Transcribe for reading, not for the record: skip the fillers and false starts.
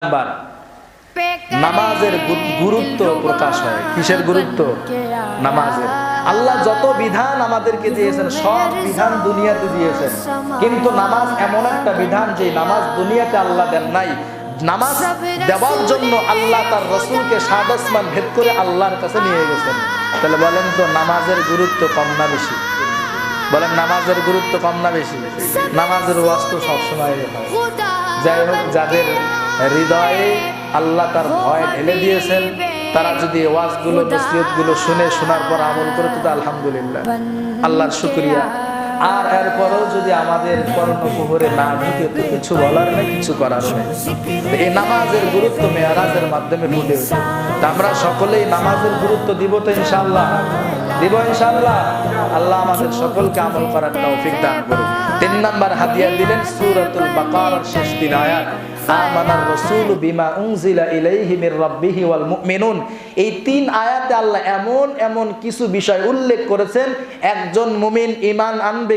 Number নামাজের গুরুত্ব প্রকাশ হয়। কিসের গুরুত্ব? নামাজের। আল্লাহ যত বিধান আমাদেরকে দিয়েছেন সব বিধান দুনিয়াতে দিয়েছেন, কিন্তু নামাজ এমন একটা বিধান যে নামাজ দুনিয়াতে আল্লাহ দেন নাই। নামাজ দেওয়ার জন্য আল্লাহ তার রাসূলকে সাত আসমান ভেদ করে আল্লাহর কাছে নিয়ে গেছেন। তাহলে বলেন তো নামাজের গুরুত্ব কম না বেশি? বলেন নামাজের গুরুত্ব কম না বেশি? নামাজের ওয়াজ তো সবসময় হয়। যাই হোক, যাদের হৃদয়ে আল্লাহ তার ভয় ঢেলে দিয়েছেন তারা যদি ওয়াজগুলো নসিহতগুলো শুনে শোনার পর আমল করে তো আলহামদুলিল্লাহ, আল্লাহর শুকরিয়া। আর এরপরেও যদি আমাদের কর্ণকুহরে না ঢুকে তো কিছু বলার নেই, কিছু করার নেই। এই নামাজের গুরুত্ব মেরাজের মাধ্যমে ফুটে ওঠে। আমরা সকলেই নামাজের গুরুত্ব দিব তো ইনশাআল্লাহ? দিব ইনশাআল্লাহ। আল্লাহ আমাদের সকলকে আমল করার তৌফিক দান করুন। ৩ নাম্বার হাদিয়া দিলেন সূরাতুল বাকারার শেষ ৩ আয়াত, আমানার রাসূলু বিমা উনজিলা ইলাইহি মির রাব্বিহি ওয়াল মুমিনুন। এই ৩ আয়াতে আল্লাহ এমন এমন কিছু বিষয় উল্লেখ করেছেন, একজন মুমিন ঈমান আনবে